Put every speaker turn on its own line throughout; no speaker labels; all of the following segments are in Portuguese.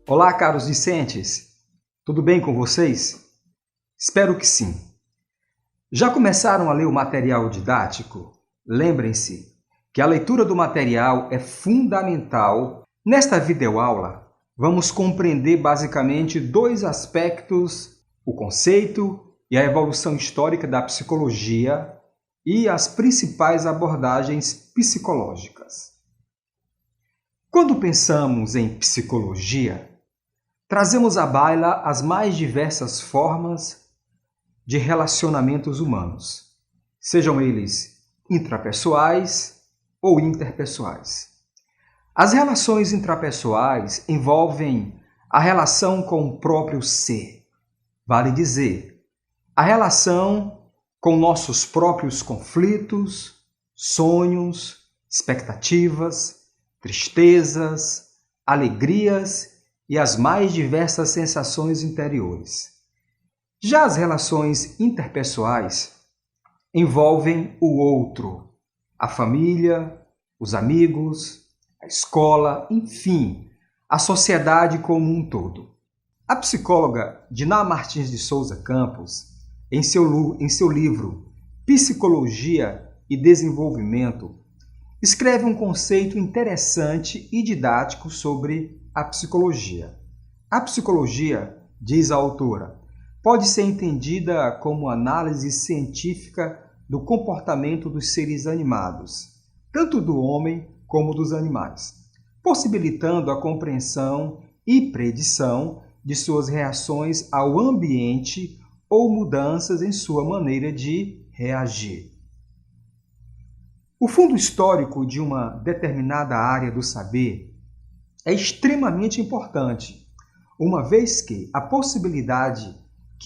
Olá, caros discentes! Tudo bem com vocês? Espero que sim. Já começaram a ler o material didático? Lembrem-se que a leitura do material é fundamental. Nesta videoaula, vamos compreender basicamente dois aspectos: o conceito e a evolução histórica da psicologia e as principais abordagens psicológicas. Quando pensamos em psicologia, trazemos à baila as mais diversas formas de relacionamentos humanos, sejam eles intrapessoais ou interpessoais. As relações intrapessoais envolvem a relação com o próprio ser, vale dizer, a relação com nossos próprios conflitos, sonhos, expectativas, tristezas, alegrias e as mais diversas sensações interiores. Já as relações interpessoais envolvem o outro, a família, os amigos, a escola, enfim, a sociedade como um todo. A psicóloga Diná Martins de Souza Campos, em seu livro Psicologia e Desenvolvimento, escreve um conceito interessante e didático sobre a psicologia. A psicologia, diz a autora, pode ser entendida como análise científica do comportamento dos seres animados, tanto do homem como dos animais, possibilitando a compreensão e predição de suas reações ao ambiente ou mudanças em sua maneira de reagir. O fundo histórico de uma determinada área do saber é extremamente importante, uma vez que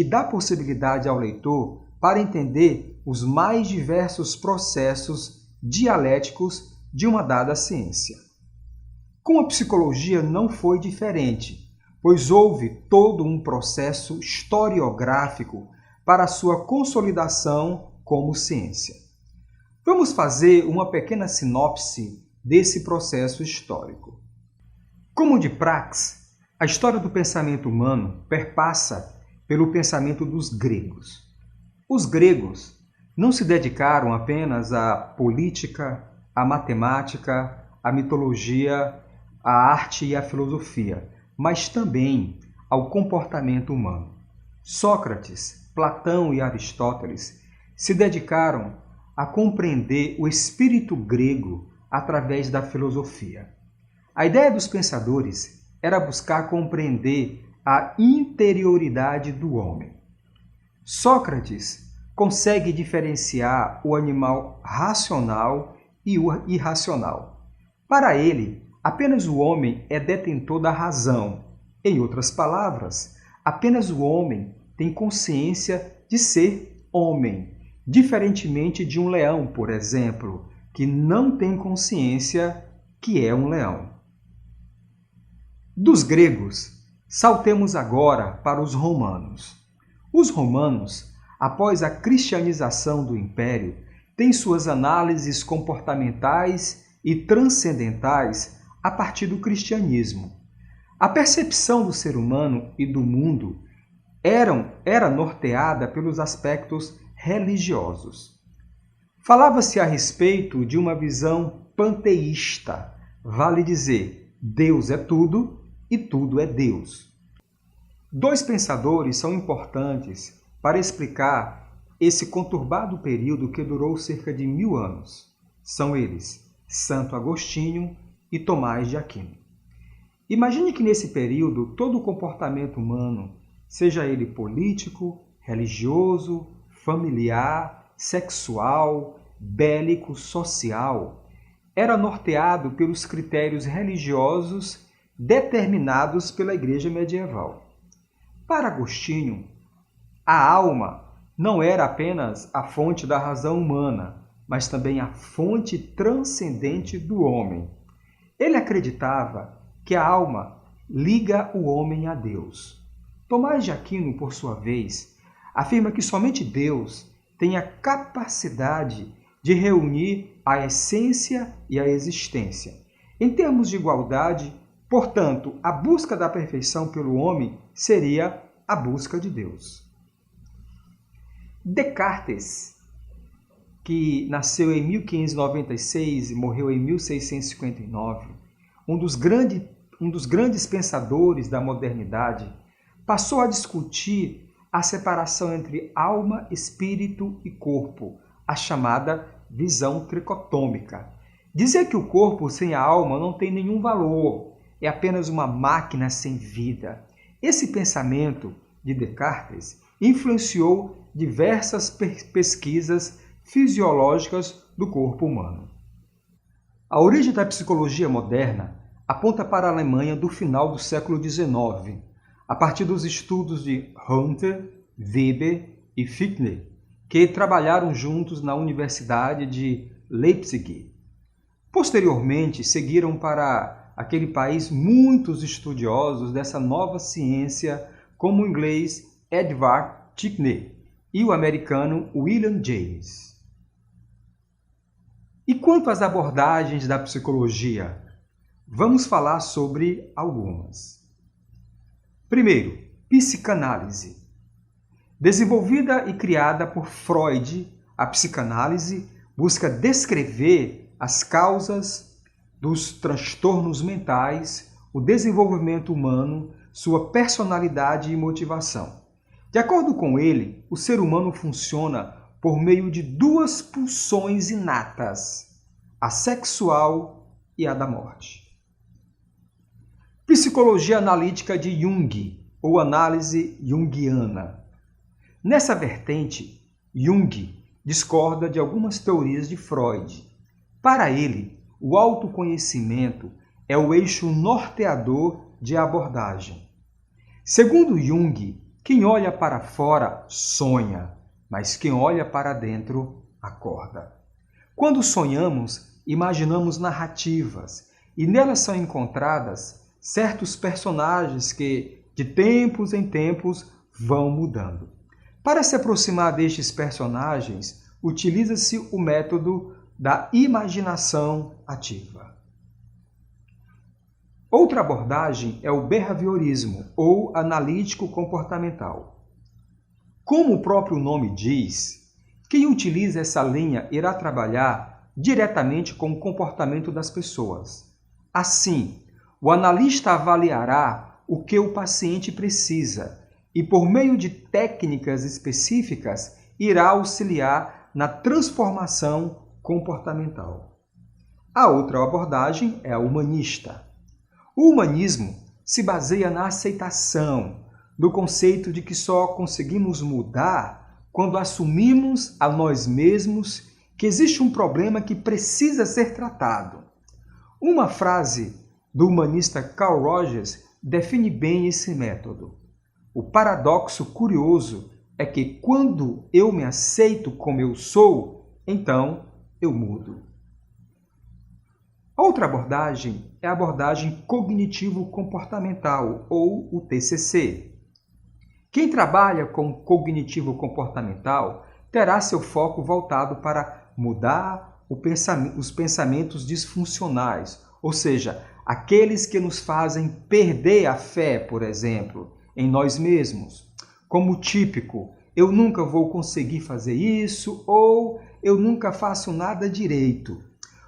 dá possibilidade ao leitor para entender os mais diversos processos dialéticos de uma dada ciência. Com a psicologia não foi diferente, pois houve todo um processo historiográfico para sua consolidação como ciência. Vamos fazer uma pequena sinopse desse processo histórico. Como de praxe, a história do pensamento humano perpassa pelo pensamento dos gregos. Os gregos não se dedicaram apenas à política, à matemática, à mitologia, à arte e à filosofia, mas também ao comportamento humano. Sócrates, Platão e Aristóteles se dedicaram a compreender o espírito grego através da filosofia. A ideia dos pensadores era buscar compreender a interioridade do homem. Sócrates consegue diferenciar o animal racional e o irracional. Para ele, apenas o homem é detentor da razão. Em outras palavras, apenas o homem tem consciência de ser homem, diferentemente de um leão, por exemplo, que não tem consciência que é um leão. Dos gregos, saltemos agora para os romanos. Os romanos, após a cristianização do império, têm suas análises comportamentais e transcendentais a partir do cristianismo. A percepção do ser humano e do mundo era norteada pelos aspectos religiosos. Falava-se a respeito de uma visão panteísta, vale dizer, Deus é tudo e tudo é Deus. Dois pensadores são importantes para explicar esse conturbado período que durou cerca de 1000 anos. São eles Santo Agostinho e Tomás de Aquino. Imagine que nesse período todo o comportamento humano, seja ele político, religioso, familiar, sexual, bélico, social, era norteado pelos critérios religiosos determinados pela Igreja medieval. Para Agostinho, a alma não era apenas a fonte da razão humana, mas também a fonte transcendente do homem. Ele acreditava que a alma liga o homem a Deus. Tomás de Aquino, por sua vez, afirma que somente Deus tem a capacidade de reunir a essência e a existência. Em termos de igualdade, portanto, a busca da perfeição pelo homem seria a busca de Deus. Descartes, que nasceu em 1596 e morreu em 1659, um dos grandes pensadores da modernidade, passou a discutir a separação entre alma, espírito e corpo, a chamada visão tricotômica. Dizer que o corpo sem a alma não tem nenhum valor, é apenas uma máquina sem vida. Esse pensamento de Descartes influenciou diversas pesquisas fisiológicas do corpo humano. A origem da psicologia moderna aponta para a Alemanha do final do século XIX, a partir dos estudos de Hunter, Weber e Fichte, que trabalharam juntos na Universidade de Leipzig. Posteriormente, seguiram para aquele país muitos estudiosos dessa nova ciência, como o inglês Edward Titchener e o americano William James. E quanto às abordagens da psicologia, vamos falar sobre algumas. Primeiro, psicanálise. Desenvolvida e criada por Freud, a psicanálise busca descrever as causas dos transtornos mentais, o desenvolvimento humano, sua personalidade e motivação. De acordo com ele, o ser humano funciona por meio de duas pulsões inatas, a sexual e a da morte. Psicologia analítica de Jung, ou análise junguiana. Nessa vertente, Jung discorda de algumas teorias de Freud. Para ele, o autoconhecimento é o eixo norteador de abordagem. Segundo Jung, quem olha para fora sonha, mas quem olha para dentro acorda. Quando sonhamos, imaginamos narrativas e nelas são encontradas certos personagens que, de tempos em tempos, vão mudando. Para se aproximar destes personagens, utiliza-se o método da imaginação ativa. Outra abordagem é o behaviorismo, ou analítico comportamental. Como o próprio nome diz, quem utiliza essa linha irá trabalhar diretamente com o comportamento das pessoas. Assim, o analista avaliará o que o paciente precisa e, por meio de técnicas específicas, irá auxiliar na transformação comportamental. A outra abordagem é a humanista. O humanismo se baseia na aceitação, do conceito de que só conseguimos mudar quando assumimos a nós mesmos que existe um problema que precisa ser tratado. Uma frase do humanista Carl Rogers define bem esse método. O paradoxo curioso é que quando eu me aceito como eu sou, então eu mudo. Outra abordagem é a abordagem cognitivo-comportamental, ou o TCC. Quem trabalha com cognitivo-comportamental terá seu foco voltado para mudar os pensamentos disfuncionais, ou seja, aqueles que nos fazem perder a fé, por exemplo, em nós mesmos. Como típico, eu nunca vou conseguir fazer isso ou eu nunca faço nada direito.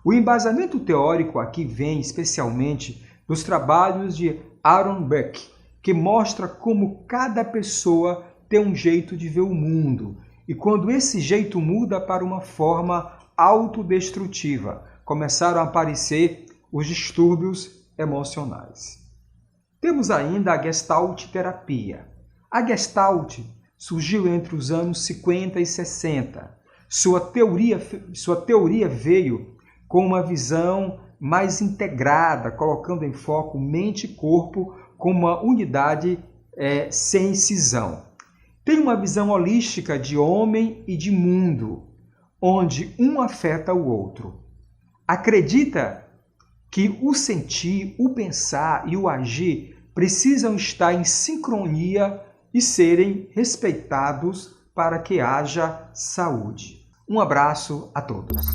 O embasamento teórico aqui vem especialmente dos trabalhos de Aaron Beck, que mostra como cada pessoa tem um jeito de ver o mundo e quando esse jeito muda para uma forma autodestrutiva, começaram a aparecer os distúrbios emocionais. Temos ainda a Gestalt terapia. A Gestalt surgiu entre os anos 50 e 60. Sua teoria veio com uma visão mais integrada, colocando em foco mente e corpo como uma unidade sem cisão. Tem uma visão holística de homem e de mundo, onde um afeta o outro. Acredita que o sentir, o pensar e o agir precisam estar em sincronia e serem respeitados para que haja saúde. Um abraço a todos.